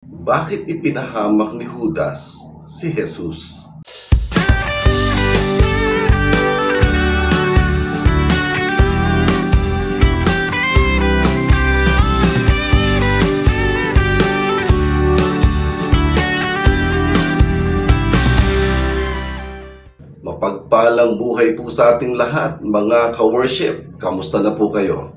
Bakit ipinahamak ni Judas si Jesus? Mapagpalang buhay po sa ating lahat, mga ka-worship. Kamusta na po kayo?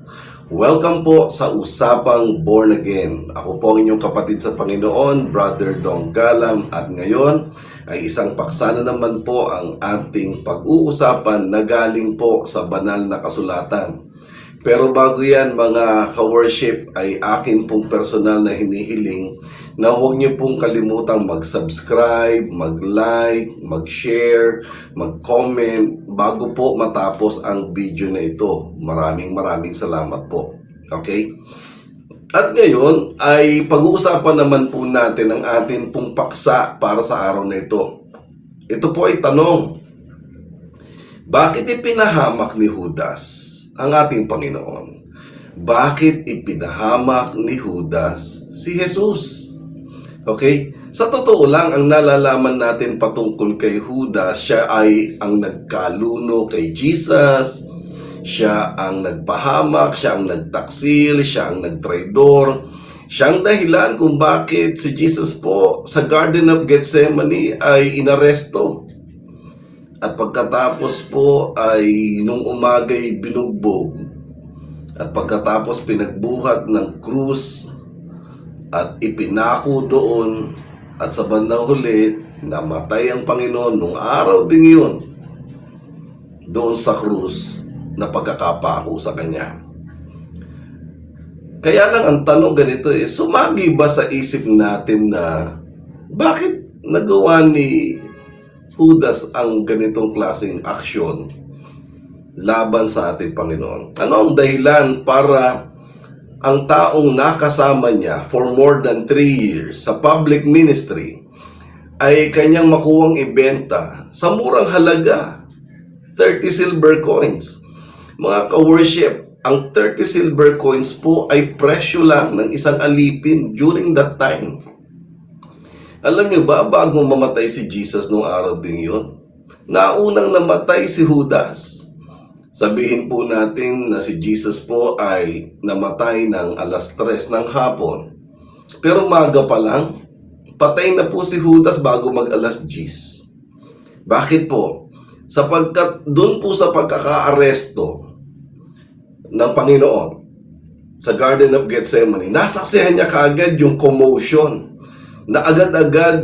Welcome po sa Usapang Born Again. Ako po ang inyong kapatid sa Panginoon, Brother Dong Galam. At ngayon ay isang paksa na naman po ang ating pag-uusapan na galing po sa banal na kasulatan. Pero bago yan, mga ka-worship, ay akin pong personal na hinihiling na huwag niyo pong kalimutang mag-subscribe, mag-like, mag-share, mag-comment bago po matapos ang video na ito. Maraming salamat po. Okay? At ngayon ay pag-uusapan naman po natin ang atin pong paksa para sa araw na ito. Ito po ay tanong. Bakit ipinahamak ni Judas ang ating Panginoon? Bakit ipinahamak ni Judas si Jesus? Okay? Sa totoo lang, ang nalalaman natin patungkol kay Judas, siya ay ang nagkaluno kay Jesus, siya ang nagpahamak, siya ang nagtaksil, siya ang nagtraidor, siya ang dahilan kung bakit si Jesus po sa Garden of Gethsemane ay inaresto. At pagkatapos po ay nung umaga'y binugbog, at pagkatapos pinagbuhat ng krus, at ipinako doon, at sa bandang huli, namatay ang Panginoon nung araw ding yun, doon sa krus na pagkakapako sa Kanya. Kaya lang ang tanong ganito sumagi ba sa isip natin na bakit nagawa ni Judas ang ganitong klaseng aksyon laban sa ating Panginoon? Ano ang dahilan para ang taong nakasama niya for more than 3 years sa public ministry ay kanyang makuwang ibenta sa murang halaga, 30 silver coins? Mga ka-worship, ang 30 silver coins po ay presyo lang ng isang alipin during that time. Alam niyo ba, bago mamatay si Jesus noong araw din yun, naunang namatay si Judas. Sabihin po natin na si Jesus po ay namatay ng 3:00 ng hapon. Pero maga pa lang, patay na po si Judas bago mag-10:00. Bakit po? Sapagkat doon po sa pagkaka-aresto ng Panginoon sa Garden of Gethsemane, nasaksihan niya kaagad yung commotion na agad-agad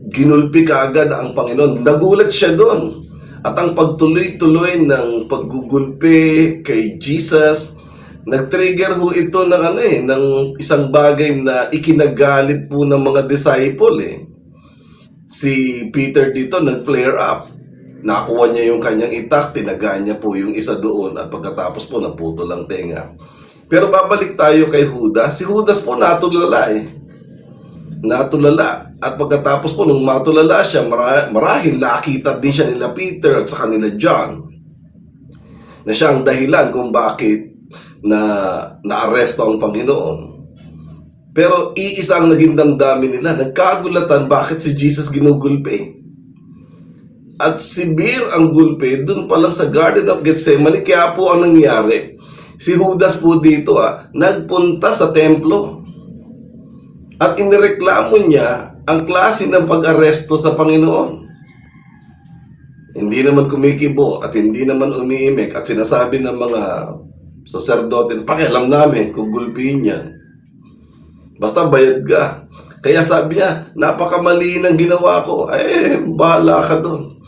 ginulpi kaagad ang Panginoon. Nagulat siya doon. At ang pagtuloy-tuloy ng paggugulpi kay Jesus, nag-trigger ho ito ng isang bagay na ikinagalit po ng mga disciple Si Peter dito nag-flare up. Nakuha niya yung kanyang itak, tinagaan niya po yung isa doon, at pagkatapos po naputol ang tenga. Pero babalik tayo kay Judas. Si Judas po natulala natulala. At pagkatapos po, nung matulala siya, marahil nakita din siya nila Peter at sa kanila John, na siya ang dahilan kung bakit naaresto ang Panginoon. Pero iisa ang naging damdamin nila. Nagkagulatan bakit si Jesus ginugulpi. At severe ang gulpi doon pa lang sa Garden of Gethsemane. Kaya po ang nangyari, si Judas po dito nagpunta sa templo. At inireklamo niya ang klase ng pag-aresto sa Panginoon. Hindi naman kumikibo at hindi naman umiimik at sinasabi ng mga saserdote, pakialam namin kung gulpihin yan. Basta bayad ka. Kaya sabi niya, napakamali ng ginawa ko. Bahala ka doon.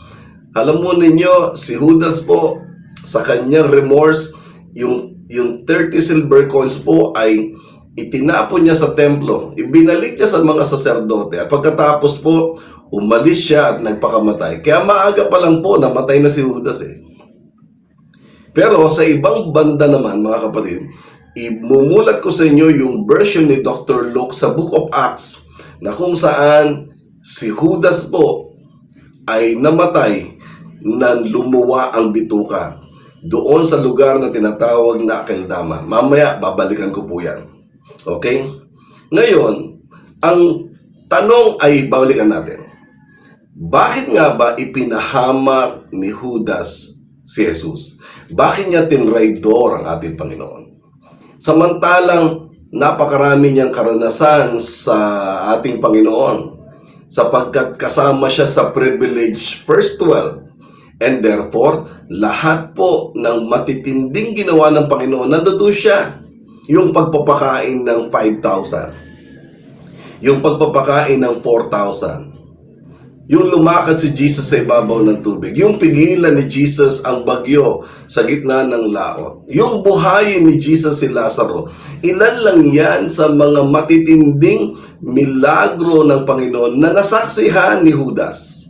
Alam mo ninyo, si Judas po, sa kanyang remorse, yung 30 silver coins po ay itinapon niya sa templo, ibinalik niya sa mga saserdote, at pagkatapos po, umalis siya at nagpakamatay. Kaya maaga pa lang po, namatay na si Judas Pero sa ibang banda naman, mga kapatid, imumulat ko sa inyo yung version ni Dr. Luke sa Book of Acts, na kung saan si Judas po ay namatay na lumuwa ang bituka doon sa lugar na tinatawag na Akeldama. Mamaya, babalikan ko po yan. Okay? Ngayon, Ang tanong ay, balikan natin. Bakit nga ba ipinahamak ni Judas si Jesus? Bakit niya tinraidor ang ating Panginoon? Samantalang napakarami niyang karanasan sa ating Panginoon, sapagkat kasama siya sa privileged first 12. And therefore, lahat po ng matitinding ginawa ng Panginoon, nandoon siya. Yung pagpapakain ng 5,000. Yung pagpapakain ng 4,000. Yung lumakad si Jesus sa ibabaw ng tubig. Yung pigilan ni Jesus ang bagyo sa gitna ng laot. Yung buhayin ni Jesus si Lazaro. Ilan lang yan sa mga matitinding milagro ng Panginoon na nasaksihan ni Judas.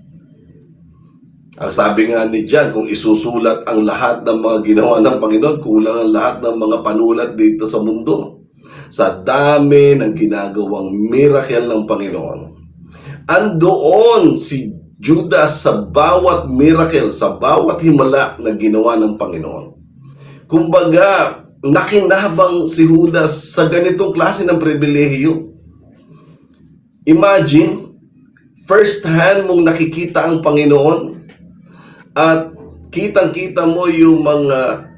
Ang sabi nga ni John, kung isusulat ang lahat ng mga ginawa ng Panginoon, kulang ang lahat ng mga panulat dito sa mundo. Sa dami ng ginagawang miracle ng Panginoon. Andoon si Judas sa bawat miracle, sa bawat himala na ginawa ng Panginoon. Kumbaga, nakinabang si Judas sa ganitong klase ng pribilehiyo. Imagine, first hand mong nakikita ang Panginoon at kitang-kita mo yung mga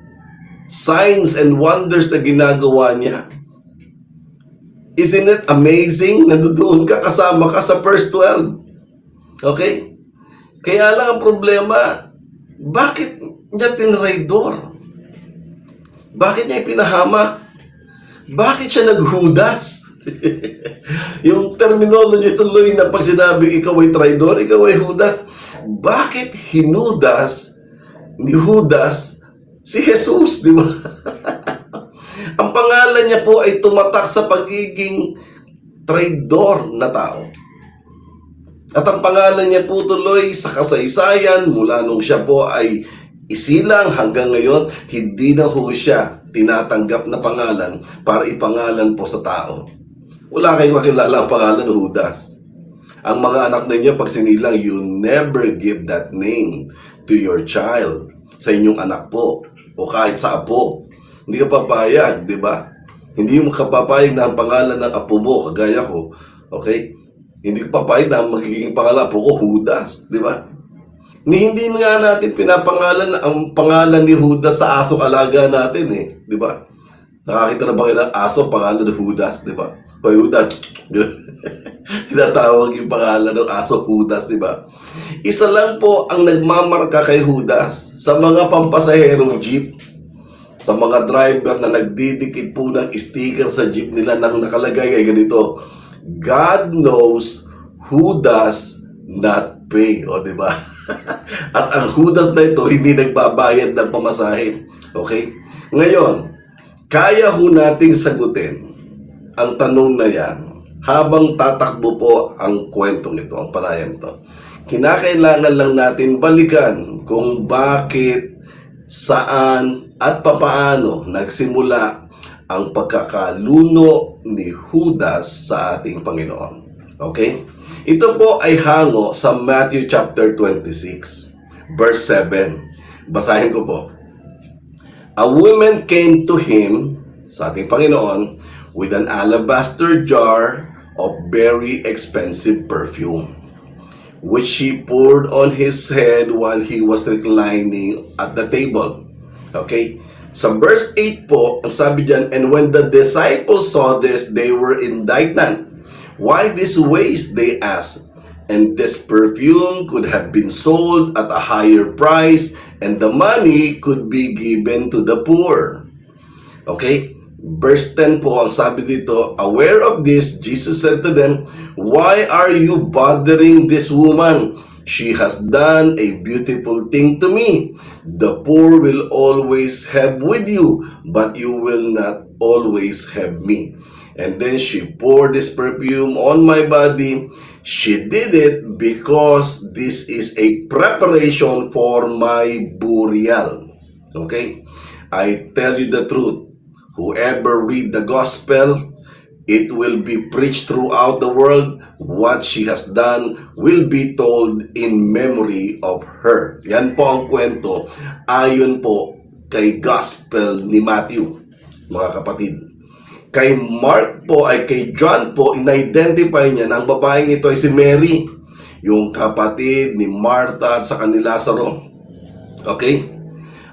signs and wonders na ginagawa niya. Isn't it amazing? Nandoon ka, kasama ka sa first 12. Okay? Kaya lang ang problema, bakit niya tinraidor? Bakit niya ipinahamak? Bakit siya naghudas? Yung terminology tuloy na pag sinabi ikaw ay traidor, ikaw ay hudas. Bakit hinudas ni Judas si Jesus, di ba? Ang pangalan niya po ay tumatak sa pagiging traidor na tao. At ang pangalan niya po tuloy sa kasaysayan mula nung siya po ay isilang hanggang ngayon, hindi na ho siya tinatanggap na pangalan para ipangalan po sa tao. Wala kayong makilala ang pangalan ng Judas. Ang mga anak ninyo, pag sinilang, you never give that name to your child, sa inyong anak po, o kahit sa apo. Hindi ka papayag, di ba? Hindi mo kapapayag na ang pangalan ng apo mo, kagaya ko, okay? Hindi ka papayag na ang magiging pangalan apo ko, Judas, di ba? Hindi nga natin pinapangalan ang pangalan ni Judas sa aso alaga natin eh, di ba? Nakakita na ba kayo ng aso, pangalan ni Judas, di ba? O Judas, tinatawag yung pangalan ng aso, Judas, di ba? Isa lang po ang nagmamarka kay Judas sa mga pampasaherong jeep, sa mga driver na nagdidikit po ng sticker sa jeep nila nang nakalagay ay ganito, God knows who does not pay. O, di ba? At ang Judas na ito, hindi nagbabayad ng pamasahe. Okay? Ngayon, kaya ho nating sagutin ang tanong na yan habang tatakbo po ang kwentong ito, ang panayam ito. Kinakailangan lang natin balikan kung bakit, saan, at papaano nagsimula ang pagkakaluno ni Judas sa ating Panginoon. Okay? Ito po ay hango sa Matthew chapter 26, verse 7. Basahin ko po. A woman came to him, sa ating Panginoon, with an alabaster jar of very expensive perfume, which she poured on his head while he was reclining at the table. Okay? Sa verse 8 po, ang sabi dyan, and when the disciples saw this, they were indignant. Why this waste, they asked. And this perfume could have been sold at a higher price, and the money could be given to the poor. Okay? Verse 10 po, ang sabi dito, aware of this, Jesus said to them, why are you bothering this woman? She has done a beautiful thing to me. The poor will always have with you, but you will not always have me. And then she poured this perfume on my body. She did it because this is a preparation for my burial. Okay? I tell you the truth. Whoever read the gospel, it will be preached throughout the world. What she has done will be told in memory of her. Yan po ang kwento ayon po kay gospel ni Matthew, mga kapatid. Kay Mark po ay kay John po, in-identify niya na ang babaeng ito ay si Mary, yung kapatid ni Martha at sa kanila Lazaro. Okay?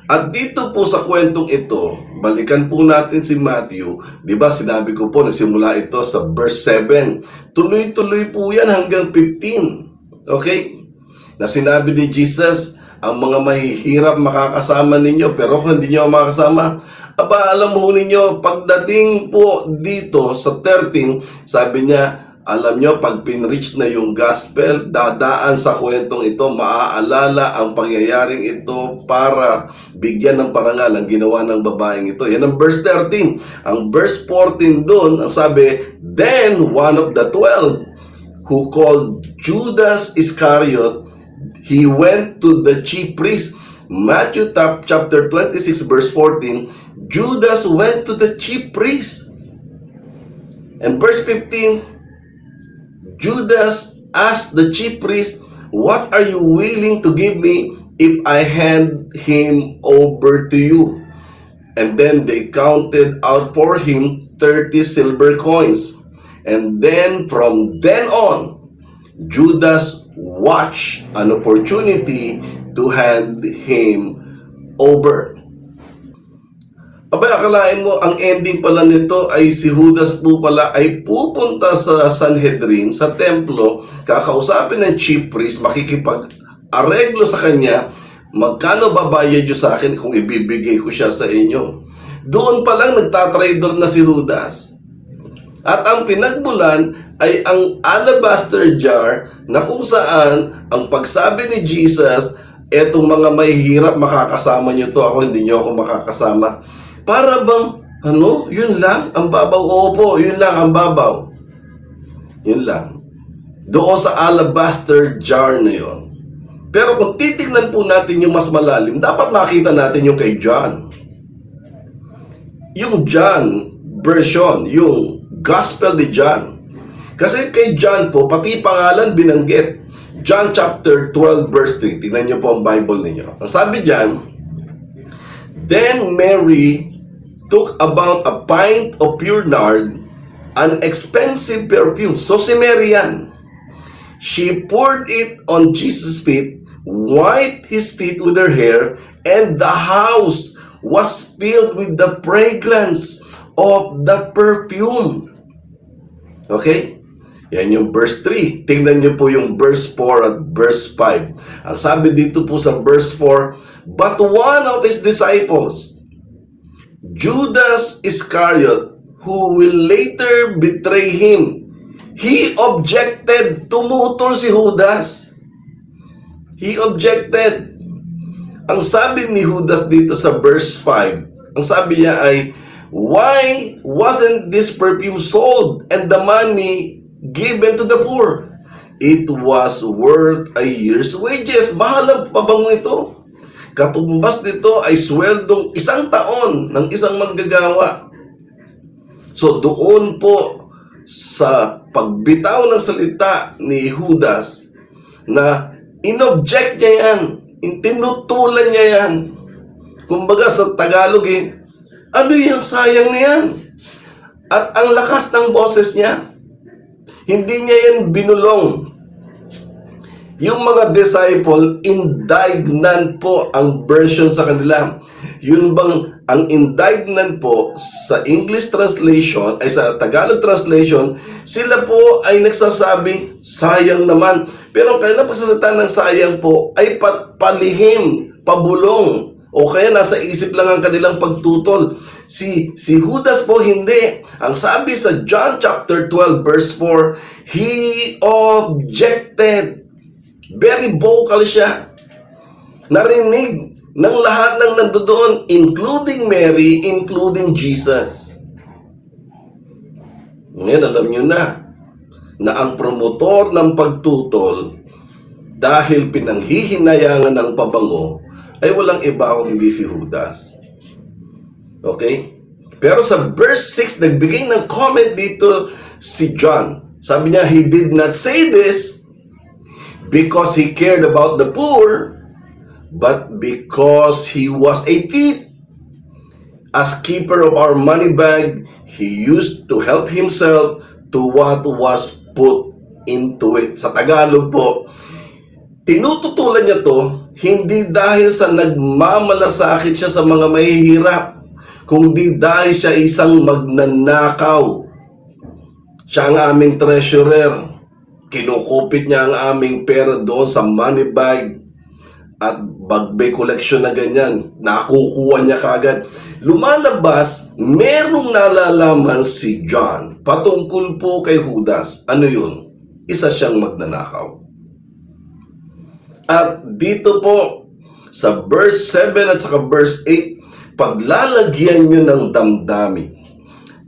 At dito po sa kwentong ito, balikan po natin si Matthew. Di ba sinabi ko po, nagsimula ito sa verse 7. Tuloy-tuloy po yan hanggang 15. Okay? Na sinabi ni Jesus, ang mga mahihirap makakasama ninyo, pero kung hindi nyo makakasama, aba, alam mo ninyo, pagdating po dito sa 13, sabi niya, alam nyo, pag pinreach na yung gospel, dadaan sa kwentong ito, maaalala ang pangyayaring ito para bigyan ng parangal ang ginawa ng babaeng ito. Yan ang verse 13. Ang verse 14 doon, ang sabi, then one of the 12, who called Judas Iscariot, he went to the chief priest. Matthew chapter 26 verse 14, Judas went to the chief priest. And verse 15, Judas asked the chief priest, what are you willing to give me if I hand him over to you? And then they counted out for him 30 silver coins. And then from then on, Judas watched an opportunity to hand him over. Abay, akalain mo, ang ending pala nito ay si Judas po pala ay pupunta sa Sanhedrin, sa templo, kakausapin ng chief priest, makikipag-areglo sa kanya, magkano babayad nyo sa akin kung ibibigay ko siya sa inyo. Doon pa lang nagtatrader na si Judas. At ang pinagbulan ay ang alabaster jar na kung saan ang pagsabi ni Jesus, etong mga mahihirap makakasama nyo to, ako hindi nyo ako makakasama. Para bang, yun lang, ang babaw. Opo, yun lang, ang babaw. Yun lang. Doon sa alabaster jar na yun. Pero kung titignan po natin yung mas malalim, dapat makita natin yung kay John. Yung John version, yung Gospel ni John. Kasi kay John po, pati pangalan binanggit. John chapter 12 verse 3. Tingnan nyo po ang Bible ninyo. Ang sabi dyan, then Mary took about a pint of pure nard, an expensive perfume. So si Mary yan. She poured it on Jesus' feet, wiped his feet with her hair, and the house was filled with the fragrance of the perfume. Okay? Yan yung verse 3. Tingnan nyo po yung verse 4 at verse 5. Ang sabi dito po sa verse 4, but one of his disciples, Judas Iscariot, who will later betray him, he objected. Tumutol si Judas. He objected. Ang sabi ni Judas dito sa verse 5, ang sabi niya ay, why wasn't this perfume sold and the money given to the poor? It was worth a year's wages. Mahal ang pabango ito. Katumbas nito ay sweldong 1 taon ng isang manggagawa. So doon po sa pagbitaw ng salita ni Judas na inobject niya yan, tinutulan niya yan. Kumbaga sa Tagalog ano yung sayang na yan? At ang lakas ng boses niya, hindi niya yan binulong. Yung mga disciple, indignant po ang version sa kanila. Yun bang, ang indignant po sa English translation, ay sa Tagalog translation, sila po ay nagsasabi, sayang naman. Pero ang kanilang pagsasalita ng sayang po ay palihim, pabulong, o kaya nasa isip lang ang kanilang pagtutol. Si Judas po hindi. Ang sabi sa John chapter 12 verse 4, he objected. Very vocal siya. Narinig ng lahat ng nandoon, including Mary, including Jesus. Ngayon, alam nyo na ang promotor ng pagtutol, dahil pinanghihinayangan ng pabango, ay walang iba kung hindi si Judas. Okay? Pero sa verse 6, nagbigay ng comment dito si John. Sabi niya, he did not say this because he cared about the poor, but because he was a thief. As keeper of our money bag, he used to help himself to what was put into it. Sa Tagalog po, tinututulan niya to hindi dahil sa nagmamalasakit siya sa mga mahihirap, kundi dahil siya isang magnanakaw. Siya ang aming treasurer. Kinukupit niya ang aming pera doon sa money bag at bagbay collection na ganyan. Nakukuha niya kagad. Lumalabas, merong nalalaman si John patungkol po kay Judas. Ano yun? Isa siyang magnanakaw. At dito po, sa verse 7 at saka verse 8, paglalagyan nyo ng damdamin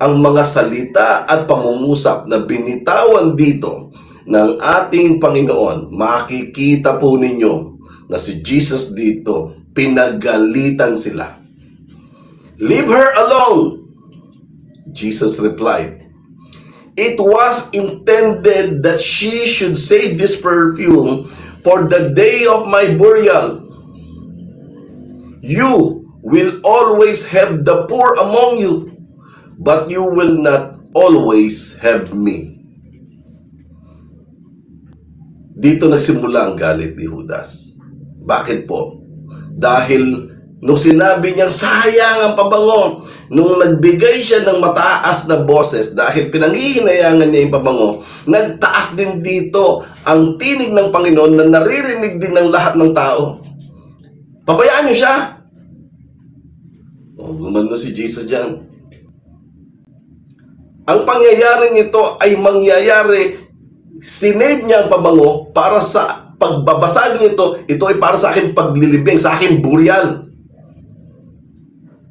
ang mga salita at pangungusap na binitawan dito ng ating Panginoon, makikita po ninyo na si Jesus dito, pinagalitan sila. Leave her alone, Jesus replied. It was intended that she should save this perfume for the day of my burial. You will always have the poor among you, but you will not always have me. Dito nagsimula ang galit ni Judas. Bakit po? Dahil nung sinabi niyang sayang ang pabango, nung nagbigay siya ng mataas na boses dahil pinangihinayangan niya yung pabango, nagtaas din dito ang tinig ng Panginoon na naririnig din ng lahat ng tao. Pabayaan niyo siya. Gumano si Jesus dyan. Ang pangyayaring ito ay mangyayari, sinave niya ang pabango para sa pagbabasag nito, ito ay para sa akin paglilibing, sa akin burial.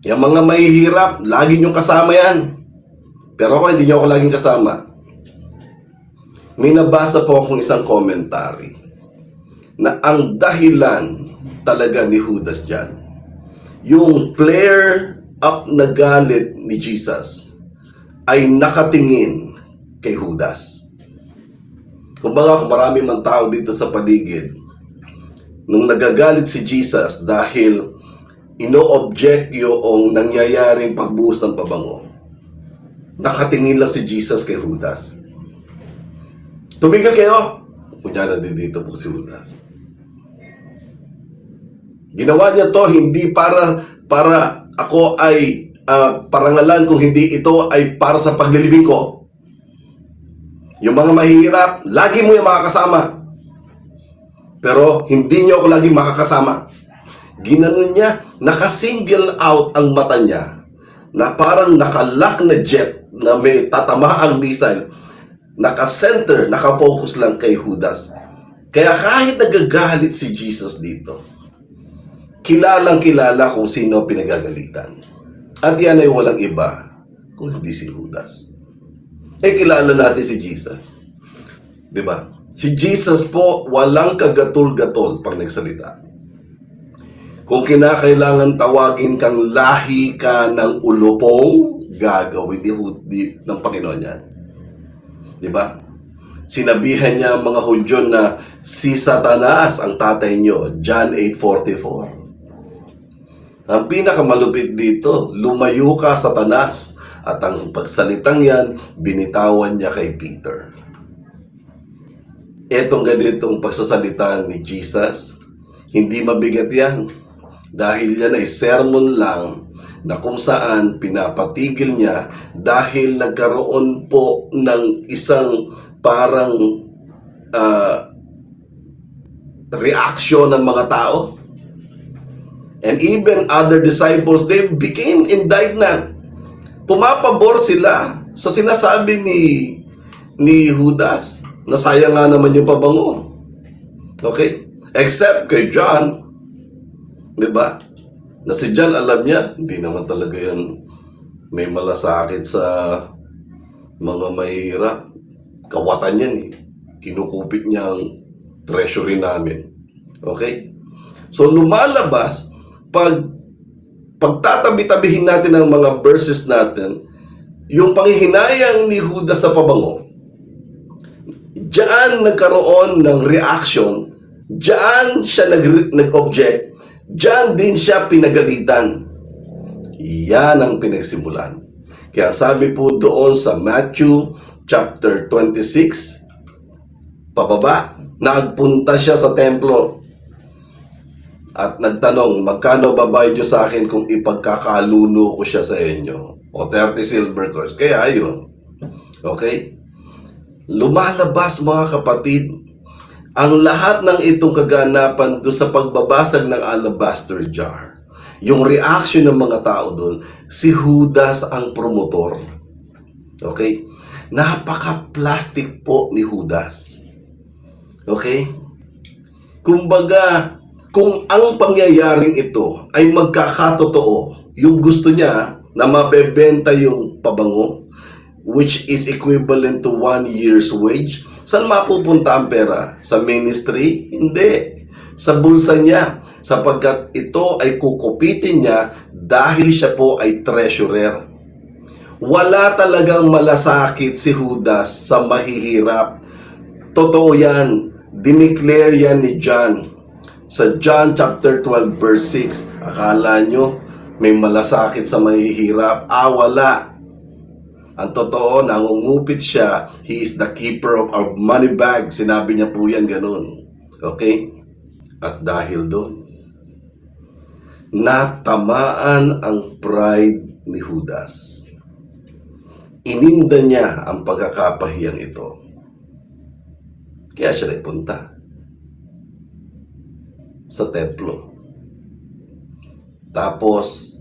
Yung mga mahihirap, lagi niyong kasama yan. Pero ako, hindi niyo ako laging kasama. May nabasa po akong isang commentary na ang dahilan talaga ni Judas dyan, yung flare up na galit ni Jesus ay nakatingin kay Judas. Kumbaga, kung marami man tao dito sa paligid, nung nagagalit si Jesus dahil ino-object yung nangyayaring pagbuhos ng pabango, nakatingin lang si Jesus kay Judas. Tumigil kayo! Kunyara din dito po si Judas. Ginawa niya to hindi para ako ay parangalan, kung hindi ito ay para sa paglilibing ko. Yung mga mahihirap, lagi mo yung makakasama. Pero hindi niyo ako lagi makakasama. Ginanon niya, naka-single out ang mata niya na parang nakalock na jet na may tatamaang missile. Naka-center, naka-focus lang kay Judas. Kaya kahit nagagalit si Jesus dito, kilalang-kilala kung sino pinagagalitan. At yan ay walang iba kung hindi si Judas. Kilala natin si Jesus. Diba? Si Jesus po, walang kagatul-gatol pag nagsalita. Kung kinakailangan tawagin kang lahi ka ng ulupong, gagawin ng Panginoon yan. Diba? Sinabihan niya ang mga Hudyo na si Satanas ang tatay niyo, John 8:44. Ang pinakamalupit dito, lumayo ka, Satanas. At ang pagsalitang yan, binitawan niya kay Peter. Etong ganitong pagsasalita ni Jesus, hindi mabigat yan. Dahil yan ay sermon lang na kung saan pinapatigil niya dahil nagkaroon po ng isang parang reaction ng mga tao. And even other disciples, they became indignant. Pumapabor sila sa sinasabi ni Judas na sayang nga naman yung pabango. Okay? Except kay John, di ba? Na si John, alam niya, hindi naman talaga yan may malasakit sa mga mahirap. Kawatan yan eh. Kinukupit niya ang treasury namin. Okay? So lumalabas, pagtatabi-tabihin natin ang mga verses natin, yung panghihinayang ni Judas sa pabango, diyan nagkaroon ng reaction, diyan siya nag-object, diyan din siya pinagalitan. Yan ang pinagsimulan. Kaya sabi po doon sa Matthew chapter 26, pababa, nagpunta siya sa templo at nagtanong, magkano babayad niyo sa akin kung ipagkakaluno ko siya sa inyo? O 30 silver coins. Kaya ayun. Okay? Lumalabas mga kapatid, ang lahat ng itong kaganapan doon sa pagbabasag ng alabaster jar. Yung reaction ng mga tao doon, si Judas ang promotor. Okay? Napaka-plastic po ni Judas. Okay? Kumbaga, kung ang pangyayaring ito ay magkakatotoo, yung gusto niya na mabebenta yung pabango, which is equivalent to 1 year's wage, saan mapupunta ang pera? Sa ministry? Hindi. Sa bulsa niya, sapagkat ito ay kukupitin niya dahil siya po ay treasurer. Wala talagang malasakit si Judas sa mahihirap. Totoo yan. Dineclare yan ni John. Sa John chapter 12 verse 6, akala nyo may malasakit sa mahihirap? Wala. Ang totoo, nangungupit siya. He is the keeper of our money bag. Sinabi niya po yan ganun. Okay? At dahil doon, natamaan ang pride ni Judas. Ininda niya ang pagkakapahiyang ito. Kaya siya nagpunta sa templo. Tapos,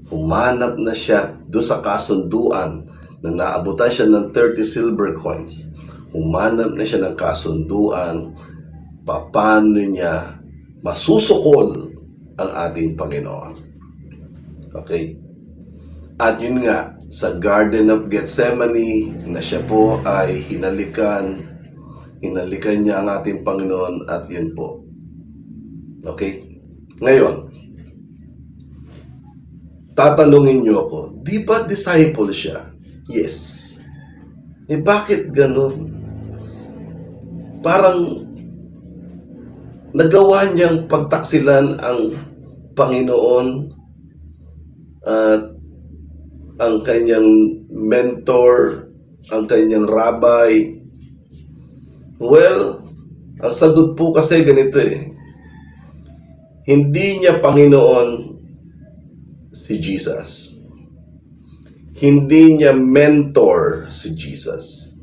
humanap na siya doon sa kasunduan na naabutan siya ng 30 silver coins. Humanap na siya ng kasunduan paano niya masusukol ang ating Panginoon. Okay? At yun nga, sa Garden of Gethsemane na siya po ay hinalikan niya ang ating Panginoon at yun po. Okay? Ngayon, tatanungin niyo ako, di ba disciple siya? Yes. Bakit ganun? Parang nagawa niyang pagtaksilan ang Panginoon at ang kanyang mentor, ang kanyang rabbi. Well, ang sagot po kasi ganito Hindi niya Panginoon si Jesus. Hindi niya mentor si Jesus.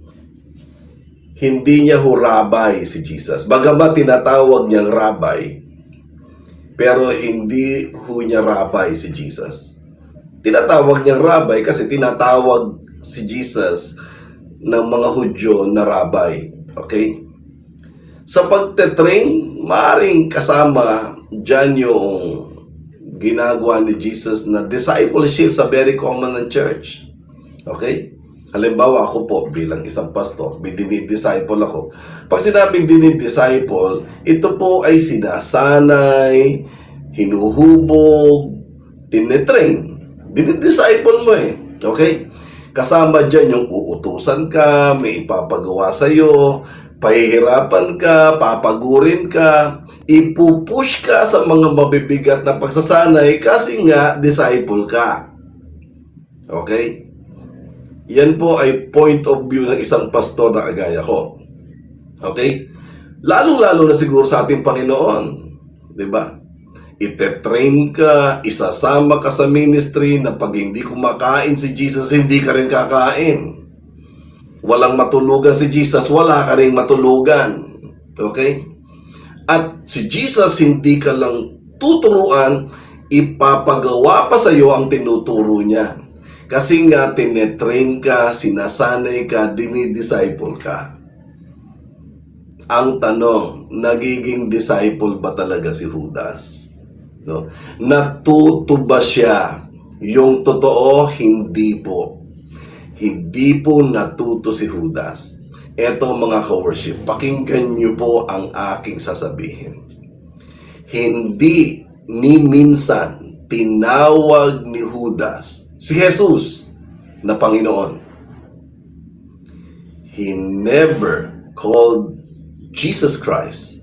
Hindi niya rabbi si Jesus. Bagamat tinatawag niyang rabbi, pero hindi niya rabbi si Jesus. Tinatawag niyang rabbi kasi tinatawag si Jesus ng mga Hudyo na rabbi. Okay? Sa pagte-train, maaaring kasama dyan yung ginagawa ni Jesus na discipleship sa very common ng church. Okay? Halimbawa, ako po bilang isang pastor, dinidisciple ako. Pag sinabing dinidisciple, ito po ay sinasanay, hinuhubog, tinetrain. Dinidisciple mo Okay? Kasama dyan yung uutusan ka, may ipapagawa sa'yo, pahihirapan ka, papagurin ka, ipupush ka sa mga mabibigat na pagsasanay kasi nga disciple ka. Okay? Yan po ay point of view ng isang pastor na kagaya ko. Okay? Lalong-lalo na siguro sa ating Panginoon. Diba? Ite-train ka, isasama ka sa ministry na pag hindi kumakain si Jesus, hindi ka rin kakain. Walang matulugan si Jesus, wala ka rin matulugan. Okay? At si Jesus, hindi ka lang tuturuan, ipapagawa pa sa iyo ang tinuturo niya. Kasi nga, tinetrain ka, sinasanay ka, dinidisciple ka. Ang tanong, nagiging disciple ba talaga si Judas? No? Natuto ba siya? Yung totoo, hindi po. Hindi po natuto si Judas. Eto mga ka-worship, pakinggan niyo po ang aking sasabihin. Hindi ni minsan tinawag ni Judas si Jesus na Panginoon. He never called Jesus Christ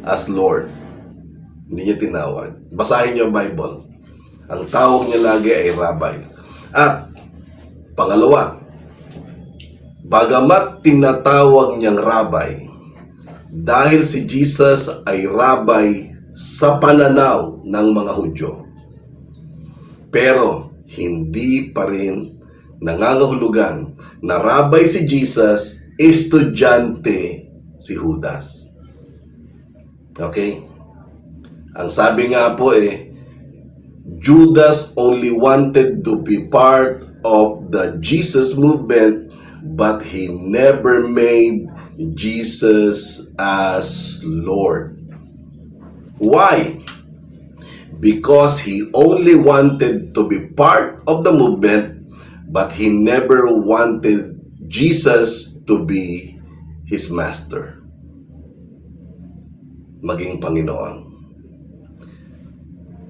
as Lord. Hindi niya tinawag. Basahin niyo ang Bible. Ang tawag niya lagi ay Rabbi. At pangalawa, bagamat tinatawag niyang Rabbi, dahil si Jesus ay Rabbi sa pananaw ng mga Hudyo, pero hindi pa rin nangangahulugan na Rabbi si Jesus, estudyante si Judas. Okay? Ang sabi nga po Judas only wanted to be part of the Jesus movement, but he never made Jesus as Lord. Why? Because he only wanted to be part of the movement, but he never wanted Jesus to be his master, maging Panginoon.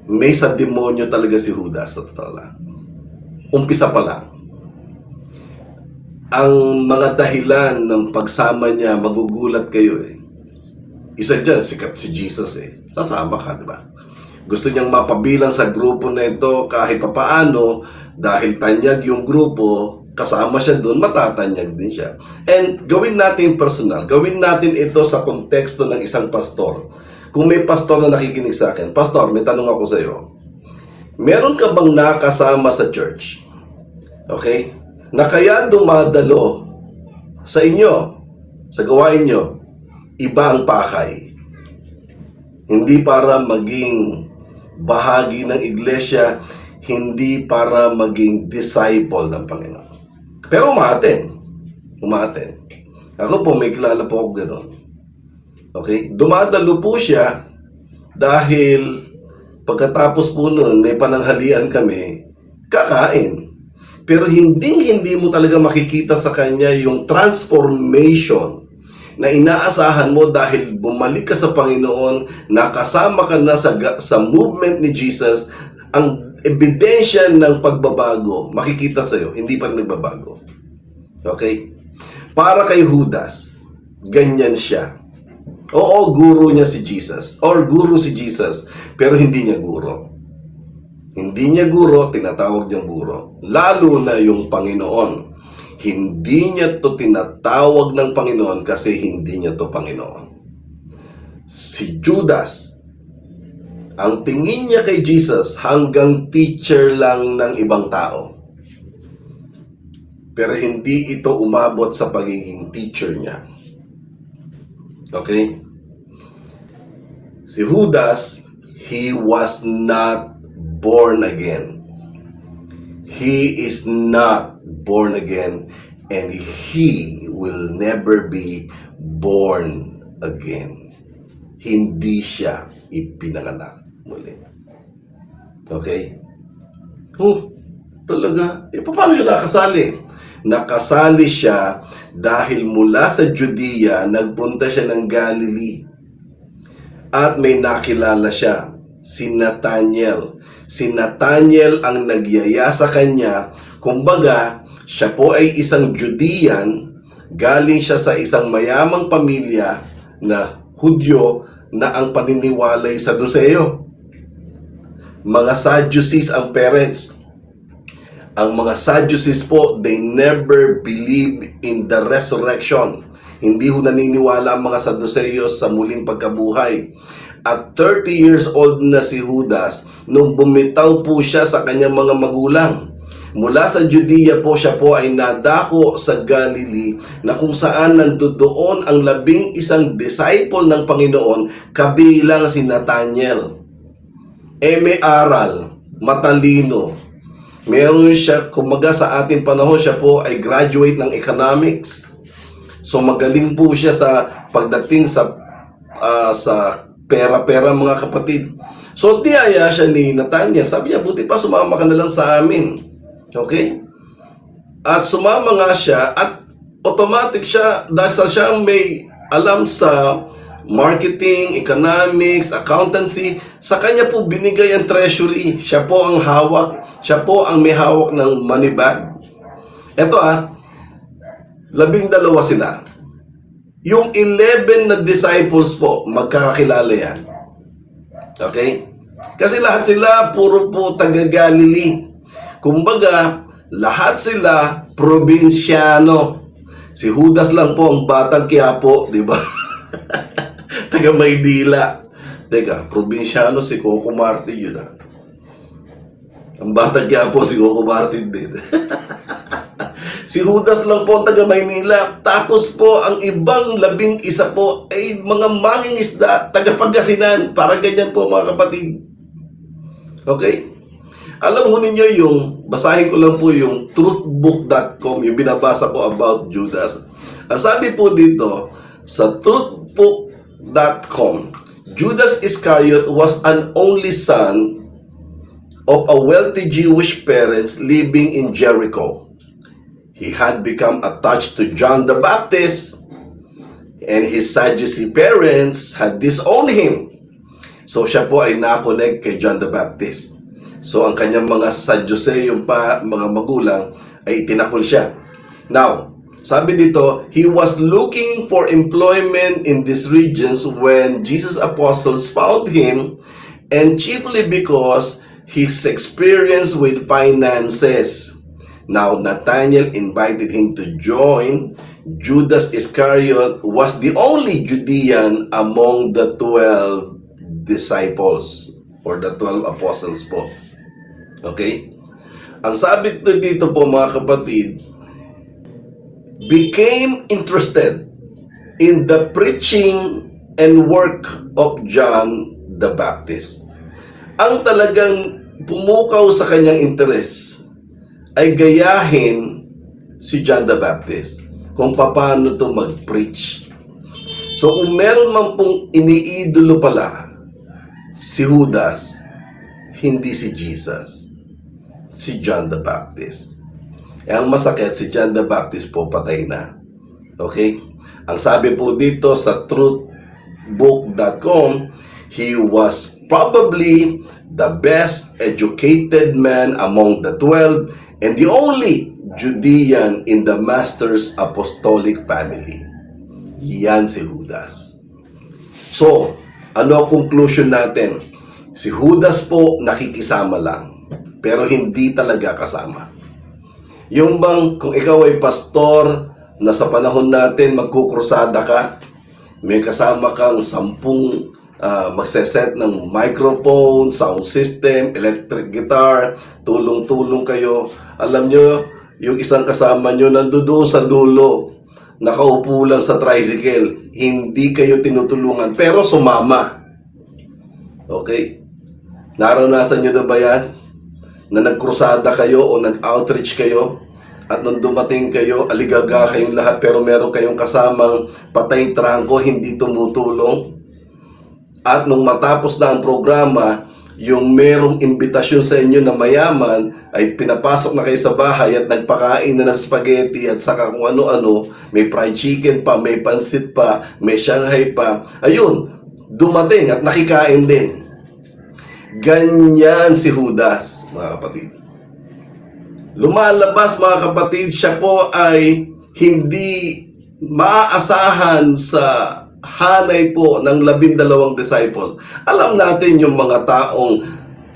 May sa demonyo talaga si Judas, sa totoo lang. Umpisa pa lang. Ang mga dahilan ng pagsama niya, magugulat kayo Isa dyan, sikat si Jesus Sasama ka, di ba? Gusto niyang mapabilang sa grupo na ito kahit papaano, dahil tanyag yung grupo, kasama siya doon, matatanyag din siya. And gawin natin personal, gawin natin ito sa konteksto ng isang pastor. Kung may pastor na nakikinig sa akin, pastor, may tanong ako sa iyo. Meron ka bang nakasama sa church? Okay? Na kaya dumadalo sa inyo, sa gawain nyo, iba ang pakay. Hindi para maging bahagi ng iglesia, hindi para maging disciple ng Panginoon. Pero umaten. Ako po, may kilala po ako gano'n. Okay? Dumadalo po siya dahil pagkatapos po noon, may pananghalian kami, kakain. Pero hindi mo talaga makikita sa kanya yung transformation na inaasahan mo dahil bumalik ka sa Panginoon, nakasama ka na sa movement ni Jesus. Ang ebidensya ng pagbabago, makikita sa'yo, hindi pa rin nagbabago. Okay? Para kay Judas, ganyan siya. Oo, guro niya si Jesus. Or guro si Jesus. Pero hindi niya guro. Hindi niya guro, tinatawag niyang guro. Lalo na yung Panginoon. Hindi niya to tinatawag ng Panginoon kasi hindi niya to Panginoon. Si Judas, ang tingin niya kay Jesus hanggang teacher lang ng ibang tao. Pero hindi ito umabot sa pagiging teacher niya. Okay? Si Judas, he was not born again. He is not born again, and he will never be born again. Hindi siya ipinanganak muli. Okay? Talaga? Paano siya nakasali? Nakasali siya dahil mula sa Judea, nagpunta siya ng Galilee. At may nakilala siya, si Nathaniel. Si Nathaniel ang nagyaya sa kanya. Kumbaga, siya po ay isang Judean, galing siya sa isang mayamang pamilya na Hudyo na ang paniniwalay sa Saduceo. Mga Sadducees ang parents. Ang mga Sadducees po, they never believe in the resurrection. Hindi ho naniniwala ang mga Sadduceos sa muling pagkabuhay. At 30 years old na si Judas nung bumitaw po siya sa kanyang mga magulang. Mula sa Judea po siya po ay nadako sa Galilee na kung saan nandoon ang 11 disciple ng Panginoon kabilang si Nathaniel. May aral, matalino. Meron siya, kumaga sa ating panahon, siya po ay graduate ng economics. So magaling po siya sa pagdating sa pera-pera mga kapatid. So tiyaya siya ni Nathaniel. Sabi niya, buti pa sumama ka na lang sa amin. Okay? At sumama nga siya at automatic siya, dahil sa siyang may alam sa marketing, economics, accountancy, sa kanya po binigay ang treasury. Siya po ang hawak. Siya po ang may hawak ng money bag. Ito 12 sila. Yung 11 na disciples po, magkakakilala yan. Okay? Kasi lahat sila puro po taga-Galilee. Kumbaga, lahat sila probinsyano. Si Judas lang po ang batang Quiapo, di ba? Taga Maynila. Teka, probinsyano si Coco Martin yun ah. Ang batang Quiapo si Coco Martin din. Si Judas lang po ang taga Maynila. Tapos po, ang ibang 11 po ay mga mangingisda, taga Pangasinan. Parang ganyan po mga kapatid. Okay? Alam ho ninyo yung, basahin ko lang po yung truthbook.com, yung binabasa ko about Judas. Ang sabi po dito, sa truthbook.com, Judas Iscariot was an only son of a wealthy Jewish parents living in Jericho. He had become attached to John the Baptist, and his Sadducee parents had disowned him. So siya po ay na-connect kay John the Baptist. So ang kanyang mga Sadducee, yung mga magulang, ay tinakol siya. Now, sabi dito, he was looking for employment in these regions when Jesus' apostles found him, and chiefly because his experience with finances. Now, Nathanael invited him to join. Judas Iscariot was the only Judean among the 12 disciples or the 12 apostles po. Okay? Ang sabi dito po mga kapatid, became interested in the preaching and work of John the Baptist. Ang talagang pumukaw sa kanyang interes ay gayahin si John the Baptist kung paano to mag-preach. So kung meron man pong iniidolo pala si Judas, hindi si Jesus, si John the Baptist. Ang masakit, si John the Baptist po patay na. Okay? Ang sabi po dito sa truthbook.com, he was probably the best educated man among the 12 and the only Judean in the Master's apostolic family. Yan si Judas. So, ano ang conclusion natin? Si Judas po nakikisama lang, pero hindi talaga kasama. Yung bang kung ikaw ay pastor na sa panahon natin magkukrusada ka, may kasama kang 10 magseset ng microphone, sound system, electric guitar, tulong-tulong kayo. Alam nyo, yung isang kasama nyo nandoon sa dulo, nakaupo lang sa tricycle, hindi kayo tinutulungan, pero sumama. Okay? Naranasan nyo na ba yan? Na nagkrusada kayo o nag-outreach kayo, at nung dumating kayo, aligaga kayong lahat, pero meron kayong kasamang patay trangko, hindi tumutulong. At nung matapos na ang programa, yung merong imbitasyon sa inyo na mayaman, ay pinapasok na kayo sa bahay at nagpakain na ng spaghetti at saka kung ano-ano, may fried chicken pa, may pansit pa, may Shanghai pa. Ayun, dumating at nakikain din. Ganyan si Judas, mga kapatid. Lumalabas, mga kapatid, siya po ay hindi maaasahan sa hanay po ng 12 disciple. Alam natin yung mga taong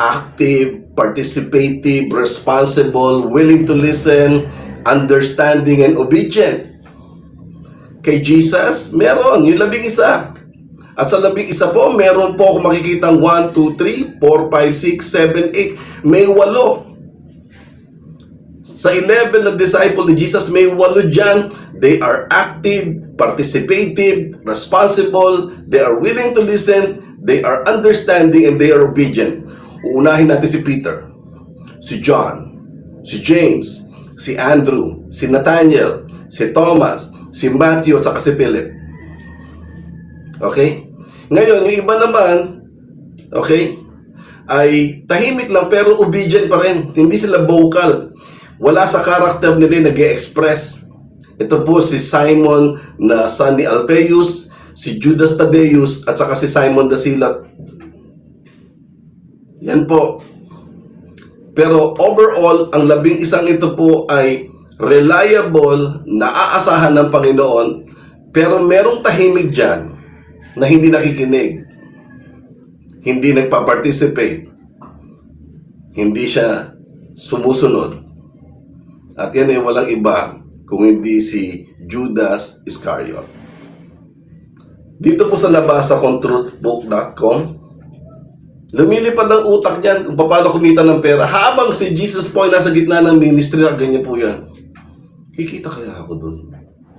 active, participative, responsible, willing to listen, understanding, and obedient. Kay Jesus, meron yung 11. At sa 11 po, meron po ako makikitang 1, 2, 3, 4, 5, 6, 7, 8. May 8. Sa 11 na disciple ni Jesus, may 8 dyan. They are active, participative, responsible, they are willing to listen, they are understanding, and they are obedient. Uunahin natin si Peter, si John, si James, si Andrew, si Nathanael, si Thomas, si Matthew, at saka si Philip. Okay? Ngayon, yung iba naman, okay, ay tahimik lang pero obedient pa rin. Hindi sila vocal. Wala sa karakter nila nag-e-express. Ito po si Simon na son ni Alphaeus, si Judas Thaddeus, at saka si Simon the Zealot. Yan po. Pero overall, ang 11 ito po ay reliable, naaasahan ng Panginoon, pero merong tahimik dyan na hindi nakikinig. hindi nagpa-participate, hindi siya sumusunod. At yan ay walang iba kung hindi si Judas Iscariot. Dito po sa nabasa kong truthbook.com, lumilipad ang utak niyan kung paano kumita ng pera. Habang si Jesus po ay nasa gitna ng ministry, ganyan po yan. Kikita kaya ako doon?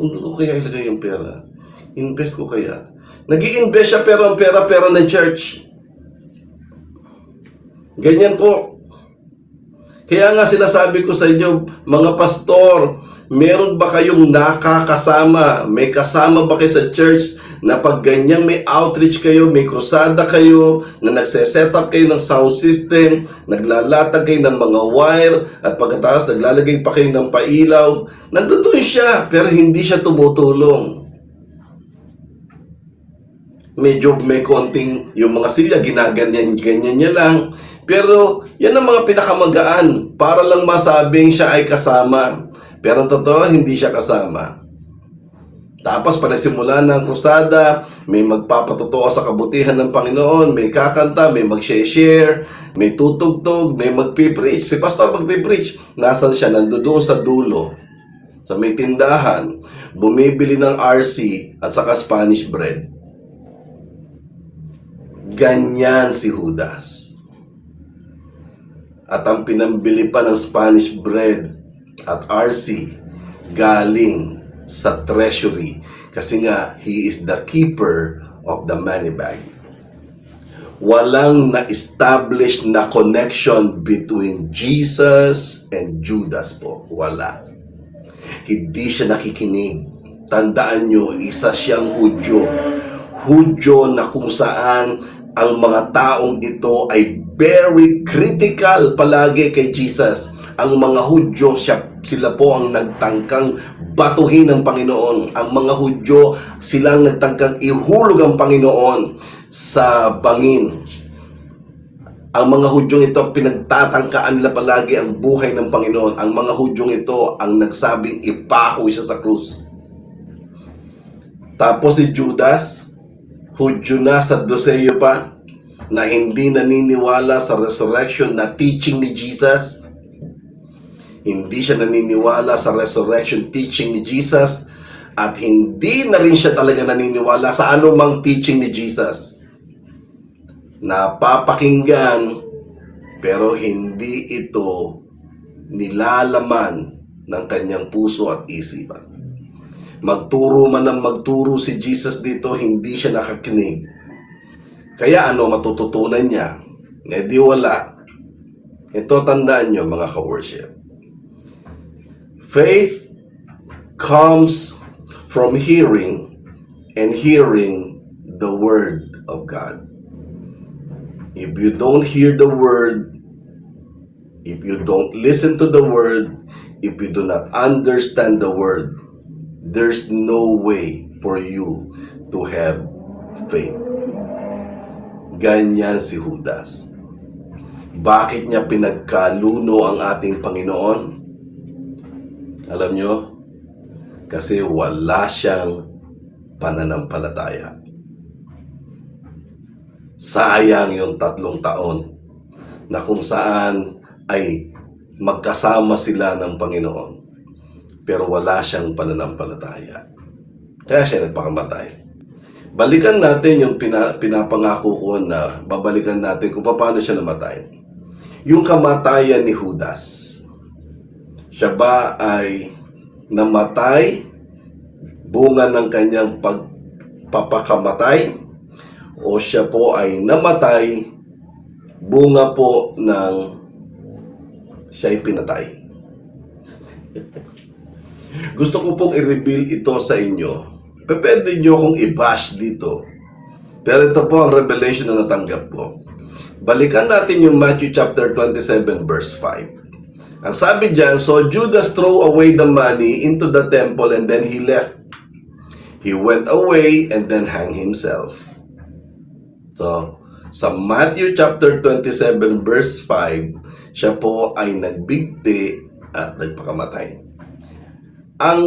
Kung doon ko kaya ilagay yung pera? Invest ko kaya? Nag-i-invest siya pero ang pera ng church. Ganyan po. Kaya nga sinasabi ko sa inyo, mga pastor, meron ba kayong nakakasama? May kasama ba kayo sa church na pag ganyang may outreach kayo, may krusada kayo, na nagse-set up kayo ng sound system, naglalatag kayo ng mga wire, at pagkatapos naglalagay pa kayo ng pailaw, nandun siya, pero hindi siya tumutulong. Medyo may konting, yung mga silya, ginaganyan-ganyan niya lang. Pero yan ang mga pinakamagaan para lang masabing siya ay kasama. Pero totoo, hindi siya kasama. Tapos pag nagsimula ng krusada, may magpapatotoo sa kabutihan ng Panginoon, may kakanta, may mag-share, may tutugtog, may magpipreach. Si pastor magpipreach. Nasaan siya? Nandoon sa dulo. Sa may tindahan, bumibili ng RC at saka Spanish bread. Ganyan si Judas. At ang pinambili pa ng Spanish bread at RC galing sa treasury. Kasi nga, he is the keeper of the money bag. Walang na-establish na connection between Jesus and Judas po. Wala. Hindi siya nakikinig. Tandaan nyo, isa siyang Hudyo. Hudyo na kung saan ang mga taong ito ay very critical palagi kay Jesus. Ang mga Hudyo, sila po ang nagtangkang batuhin ng Panginoon. Ang mga Hudyo, silang nagtangkang ihulog ang Panginoon sa bangin. Ang mga Hudyong ito, pinagtatangkaan nila palagi ang buhay ng Panginoon. Ang mga Hudyong ito, ang nagsabing ipako siya sa krus. Tapos si Judas, Hudyo na sa Saduceo pa, na hindi naniniwala sa resurrection na teaching ni Jesus. Hindi siya naniniwala sa resurrection teaching ni Jesus, at hindi na rin siya talaga naniniwala sa anumang teaching ni Jesus. Napapakinggan, pero hindi ito nilalaman ng kanyang puso at isipan. Magturo man ng magturo si Jesus dito, hindi siya nakakinig. Kaya ano matututunan niya? Di wala. Ito tandaan nyo mga ka-worship. Faith comes from hearing, and hearing the Word of God. If you don't hear the Word, if you don't listen to the Word, if you do not understand the Word, there's no way for you to have faith. Ganyan si Judas. Bakit niya pinagkaluno ang ating Panginoon? Alam nyo? Kasi wala siyang pananampalataya. Sayang yung 3 taon na kung saan ay magkasama sila ng Panginoon. Pero wala siyang pananampalataya. Kaya siya nagpakamatay. Balikan natin yung pinapangako ko na babalikan natin kung paano siya namatay. Yung kamatayan ni Judas. Siya ba ay namatay bunga ng kanyang pagpapakamatay? O siya po ay namatay bunga po ng siya ay pinatay? Gusto ko pong i-reveal ito sa inyo. Pwede nyo akong i-bash dito. Pero ito po ang revelation na natanggap ko. Balikan natin yung Matthew chapter 27 verse 5. Ang sabi dyan, so Judas threw away the money into the temple and then he left. He went away and then hanged himself. So, sa Matthew chapter 27 verse 5, siya po ay nagbigti at nagpakamatay. Ang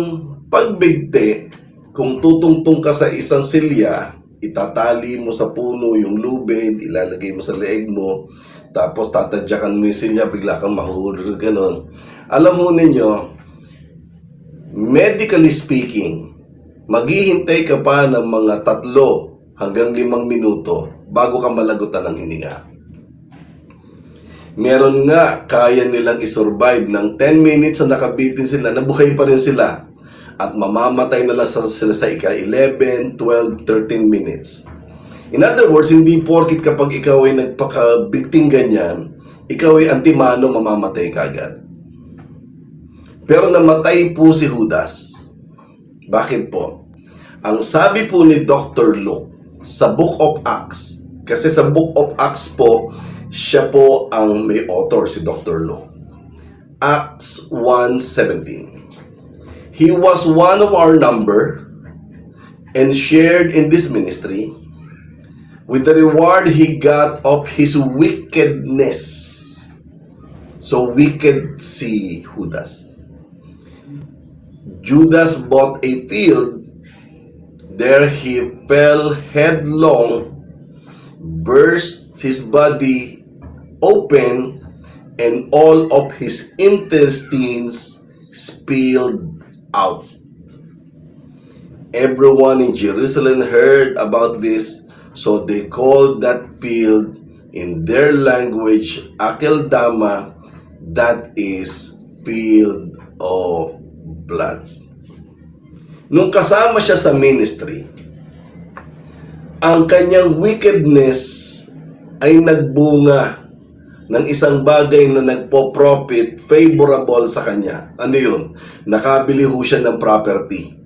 pagbigti, kung tutungtong ka sa isang silya, itatali mo sa puno yung lubid, ilalagay mo sa leeg mo, tapos tatadyakan mo yung silya, bigla kang mahuhulog, ganon. Alam mo ninyo, medically speaking, maghihintay ka pa ng mga 3 hanggang 5 minuto bago ka malagutan ng hininga. Meron nga, kaya nilang isurvive ng 10 minutes na nakabitin sila, nabuhay pa rin sila. At mamamatay na lang sila sa ika-11, 12, 13 minutes. In other words, hindi porkit kapag ikaw ay nagpakabigting ganyan, ikaw ay antimano, mamamatay ka agad. Pero namatay po si Judas. Bakit po? Ang sabi po ni Dr. Luke sa Book of Acts, kasi sa Book of Acts po, siya po ang may author, si Dr. Luke. Acts 1:17. He was one of our number and shared in this ministry with the reward he got of his wickedness. So wicked si Judas. Judas bought a field. There he fell headlong, burst his body open, and all of his intestines spilled out. Everyone in Jerusalem heard about this, so they called that field in their language Akeldama, that is field of blood. Nung kasama siya sa ministry, ang kanyang wickedness ay nagbunga ng isang bagay na nagpo-profit favorable sa kanya. Ano yun? Nakabili ho siya ng property.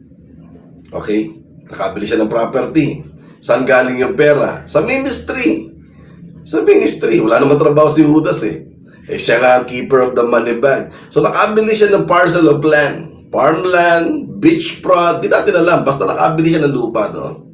Okay? Nakabili siya ng property. Saan galing yung pera? Sa ministry. Sa ministry. Wala naman trabaho si Judas eh. Siya nga ang keeper of the money bag. So nakabili siya ng parcel of land. Farmland, beachfront, di natin alam. Basta nakabili siya ng lupa doon.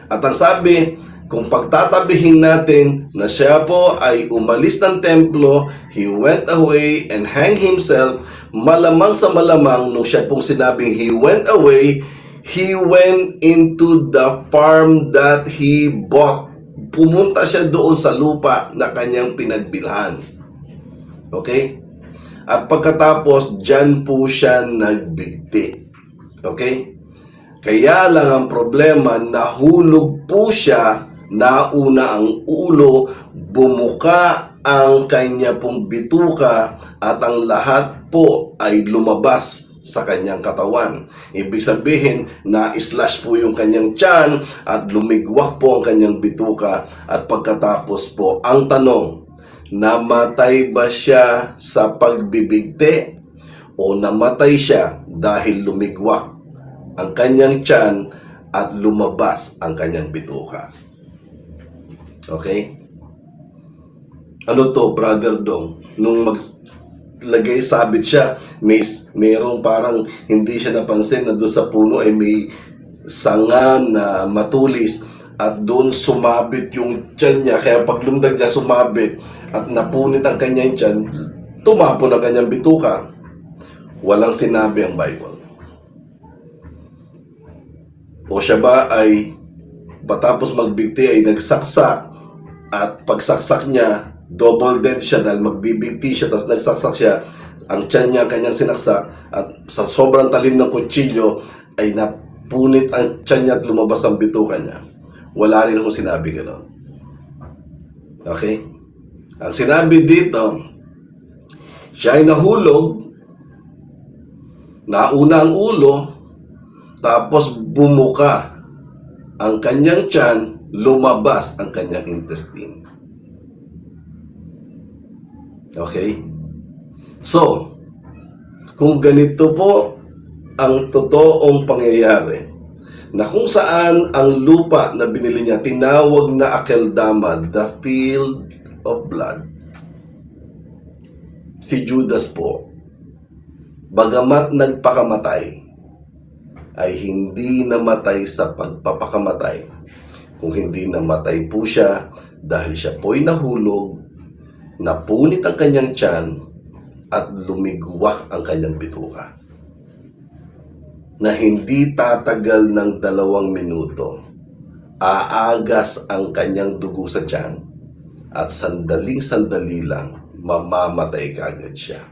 At ang sabi, kung pagtatabihin natin na siya po ay umalis ng templo, he went away and hanged himself, malamang sa malamang nung siya pong sinabing he went away, he went into the farm that he bought. Pumunta siya doon sa lupa na kanyang pinagbilhan. Okay? At pagkatapos, dyan po siya nagbigti. Okay? Kaya lang ang problema, nahulog po siya, nauna ang ulo, bumuka ang kanya pong bituka, at ang lahat po ay lumabas sa kanyang katawan. Ibig sabihin, na-slash po yung kanyang tiyan at lumigwak po ang kanyang bituka. At pagkatapos po, ang tanong, namatay ba siya sa pagbibigti o namatay siya dahil lumigwak ang kanyang tiyan at lumabas ang kanyang bituka? Okay? Ano to, Brother Dong? Nung maglagay sabit siya, mayroong parang hindi siya napansin na doon sa puno ay may sanga na matulis at doon sumabit yung tiyan niya. Kaya pag lumdag niya, sumabit at napunit ang kanyang tiyan, tumapon ang kanyang bituka. Walang sinabi ang Bible. O siya ba ay patapos magbigti ay nagsaksak at pagsaksak niya, double dead siya dahil magbibigti siya tapos nagsaksak siya, ang tiyan niya kanyang sinaksak at sa sobrang talim ng kutsilyo ay napunit ang tiyan niya at lumabas ang bituka niya. Wala rin akong sinabi gano'n. Okay? Ang sinabi dito, siya ay nahulog, nauna ang ulo, tapos bumuka ang kanyang tiyan, lumabas ang kanyang intestine. Okay? So, kung ganito po ang totoong pangyayari, na kung saan ang lupa na binili niya, tinawag na Akeldama, the field of blood. Si Judas po, bagamat nagpakamatay, ay hindi namatay sa pagpapakamatay. Kung hindi namatay po siya, dahil siya po'y nahulog, napunit ang kanyang tiyan, at lumigwak ang kanyang bituka. Na hindi tatagal ng 2 minuto, aagas ang kanyang dugo sa tiyan at sandaling-sandali lang mamamatay kaagad siya.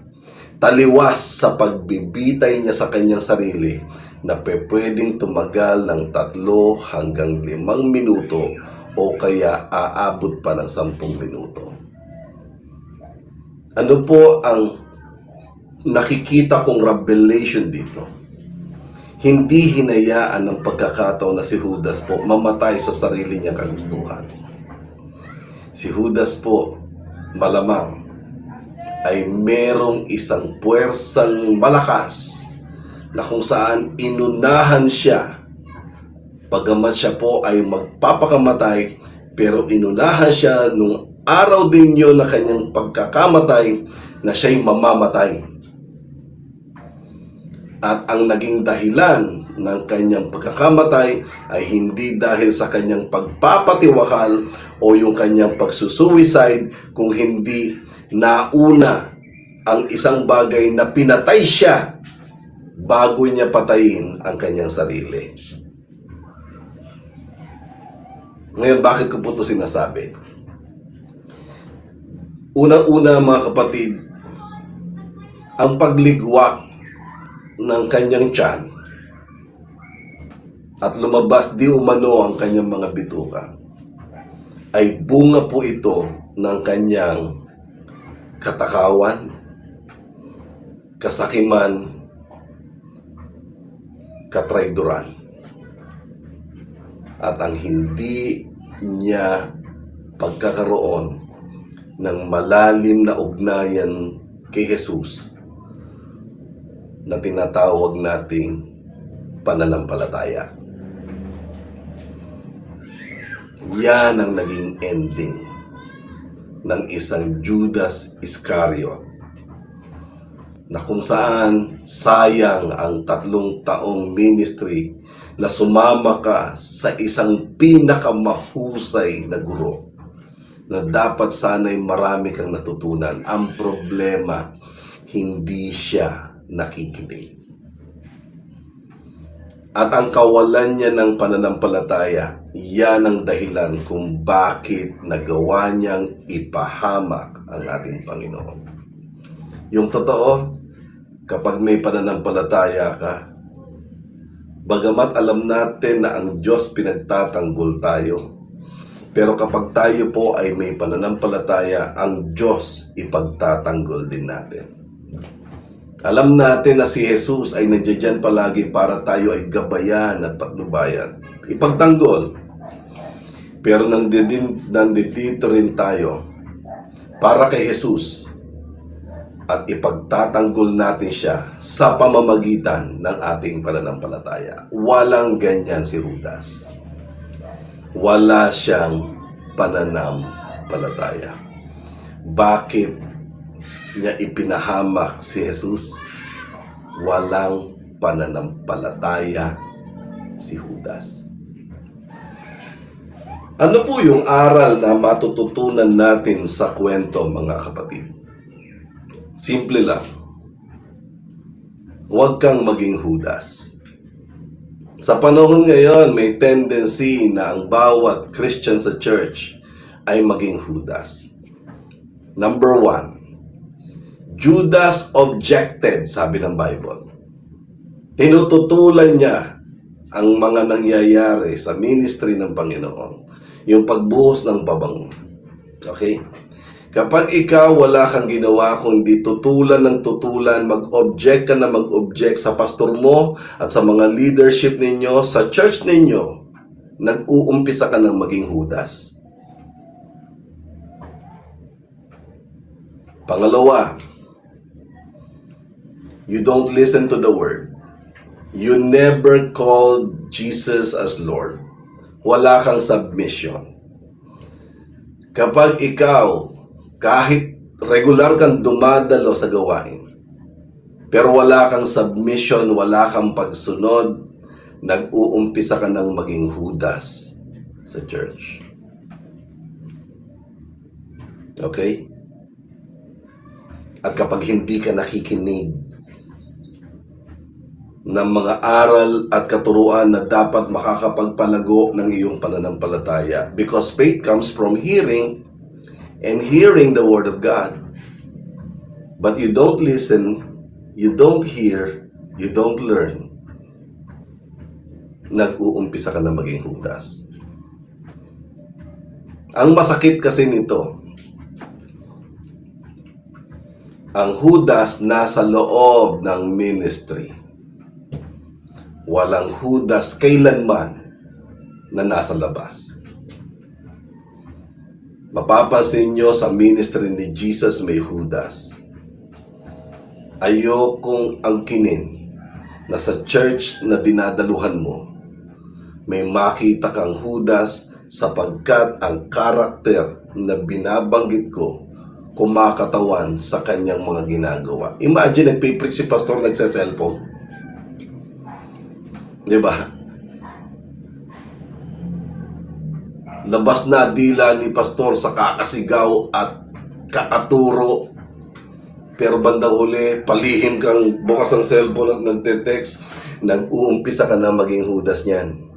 Taliwas sa pagbibitay niya sa kanyang sarili na pwedeng tumagal ng 3 hanggang 5 minuto o kaya aabot pa ng 10 minuto. Ano po ang nakikita kong revelation dito? Hindi hinayaan ng pagkakataon na si Judas po mamatay sa sarili niyang kagustuhan. Si Judas po, malamang, ay merong isang puwersang malakas na kung saan inunahan siya. Bagamat siya po ay magpapakamatay, pero inunahan siya nung araw din yun na kanyang pagkakamatay na siya'y mamamatay. At ang naging dahilan ng kanyang pagkakamatay ay hindi dahil sa kanyang pagpapatiwakal o yung kanyang pagsusuicide, kung hindi nauna ang isang bagay na pinatay siya bago niya patayin ang kanyang sarili. Ngayon, bakit ko po ito sinasabi? Unang-una, mga kapatid, ang pagligwak ng kanyang tiyan at lumabas di umano ang kanyang mga bituka ay bunga po ito ng kanyang katakawan, kasakiman, katrayduran. At ang hindi niya pagkakaroon ng malalim na ugnayan kay Jesus na tinatawag nating pananampalataya. Yan ang naging ending ng isang Judas Iscariot, na kung saan sayang ang 3 taong ministry na sumama ka sa isang pinakamahusay na guro na dapat sana'y marami kang natutunan. Ang problema, hindi siya nakikinig. At ang kawalan niya ng pananampalataya, yan ang dahilan kung bakit nagawa niyang ipahamak ang ating Panginoon. Yung totoo, kapag may pananampalataya ka, bagamat alam natin na ang Diyos pinagtatanggol tayo, pero kapag tayo po ay may pananampalataya, ang Diyos ipagtatanggol din natin. Alam natin na si Jesus ay nandiyan palagi para tayo ay gabayan at patnubayan, ipagtanggol. Pero nandito rin tayo para kay Jesus at ipagtatanggol natin siya sa pamamagitan ng ating pananampalataya. Walang ganyan si Judas. Wala siyang pananampalataya. Bakit niya ipinahamak si Jesus? Walang pananampalataya si Judas. Ano po yung aral na matututunan natin sa kwento, mga kapatid? Simple lang. Huwag kang maging Judas. Sa panahon ngayon, may tendency na ang bawat Christian sa church ay maging Judas. Number 1, Judas objected, sabi ng Bible. Tinututulan niya ang mga nangyayari sa ministry ng Panginoon. Yung pagbuhos ng pabango. Okay? Kapag ikaw wala kang ginawa kundi tutulan ng tutulan, mag-object ka na mag-object sa pastor mo at sa mga leadership ninyo, sa church ninyo, nag-uumpisa ka ng maging Judas. Pangalawa, you don't listen to the word. You never called Jesus as Lord. Wala kang submission. Kapag ikaw, kahit regular kang dumadalo sa gawain, pero wala kang submission, wala kang pagsunod, nag-uumpisa ka ng maging Judas sa church. Okay? At kapag hindi ka nakikinig, ng mga aral at katuruan na dapat makakapagpalago ng iyong pananampalataya. Because faith comes from hearing, and hearing the Word of God. But you don't listen, you don't hear, you don't learn. Nag-uumpisa ka na maging Judas. Ang masakit kasi nito, ang Judas nasa loob ng ministry. Walang Judas kailanman na nasa labas. Mapapansin nyo sa ministry ni Jesus may Judas. Ayokong angkinin na sa church na dinadaluhan mo, may makita kang Judas sapagkat ang karakter na binabanggit ko kumakatawan sa kanyang mga ginagawa. Imagine, nagpipreach si pastor, nagsa-cellphone. Diba? Labas na dila ni pastor sa kakasigaw at kakaturo. Pero bandang huli, palihim kang bukas ng cellphone at nagte-text, nag-uumpisa ka na maging Judas niyan.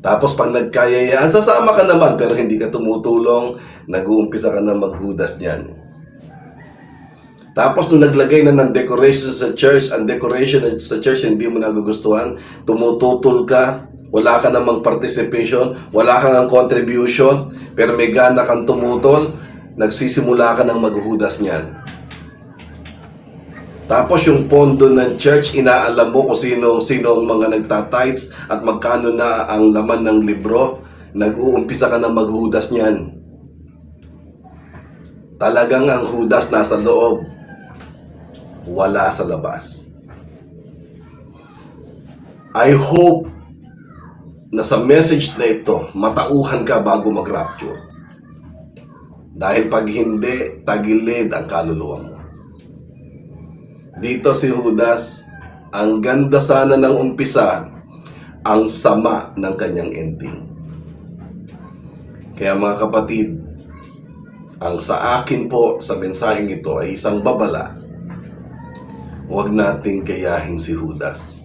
Tapos pag nagkayayaan, sasama ka naman pero hindi ka tumutulong, nag-uumpisa ka na mag-Judas niyan. Tapos nung naglagay na ng decoration sa church, ang decoration sa church hindi mo nagugustuhan, tumututol ka, wala ka namang participation, wala kang contribution, pero may gana kang tumutol, nagsisimula ka ng mag-Judas niyan. Tapos yung pondo ng church, inaalam mo kung sino ang mga nagtatites at magkano na ang laman ng libro, nag-uumpisa ka na mag-Judas niyan. Talagang ang Judas nasa loob, wala sa labas. I hope na sa message na ito, matauhan ka bago mag-rapture. Dahil pag hindi, tagilid ang kaluluwa mo. Dito si Judas, ang ganda sana ng umpisa, ang sama ng kanyang ending. Kaya mga kapatid, ang sa akin po sa mensaheng ito ay isang babala. Huwag nating gayahin si Judas.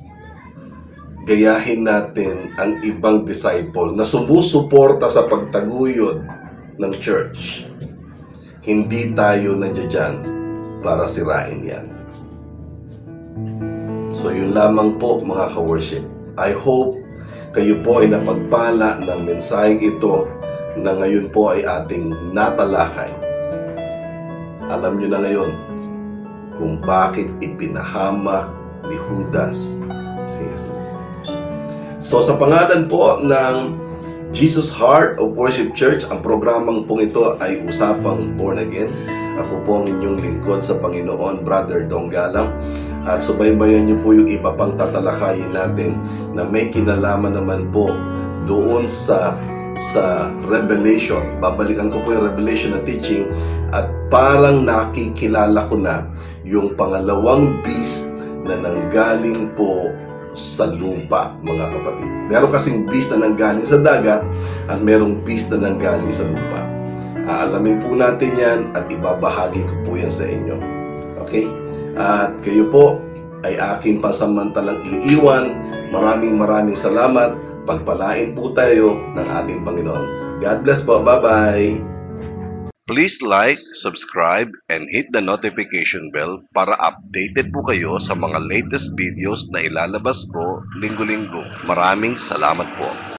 Gayahin natin ang ibang disciple na sumusuporta sa pagtaguyod ng church. Hindi tayo nandiyan para sirain yan. So yun lamang po mga ka-worship. I hope kayo po ay napagpala ng mensaheng ito na ngayon po ay ating natalakay. Alam nyo na ngayon kung bakit ipinahamak ni Judas si Jesus. So sa pangalan po ng Jesus Heart of Worship Church, ang programang pong ito ay Usapang Born Again. Ako po ang inyong lingkod sa Panginoon, Brother Dong Galang. At subaybayan niyo po yung iba pang tatalakayin natin na may kinalaman naman po doon sa Revelation. Babalikan ko po yung Revelation na teaching at parang nakikilala ko na yung pangalawang beast na nanggaling po sa lupa, mga kapatid. Meron kasing beast na nanggaling sa dagat at merong beast na nanggaling sa lupa. Aalamin po natin yan at ibabahagi ko po yan sa inyo. Okay? At kayo po ay aking pasamantalang iiwan. Maraming salamat. Pagpalain po tayo ng ating Panginoon. God bless po. Bye-bye. Please like, subscribe, and hit the notification bell para updated po kayo sa mga latest videos na ilalabas ko linggo-linggo. Maraming salamat po.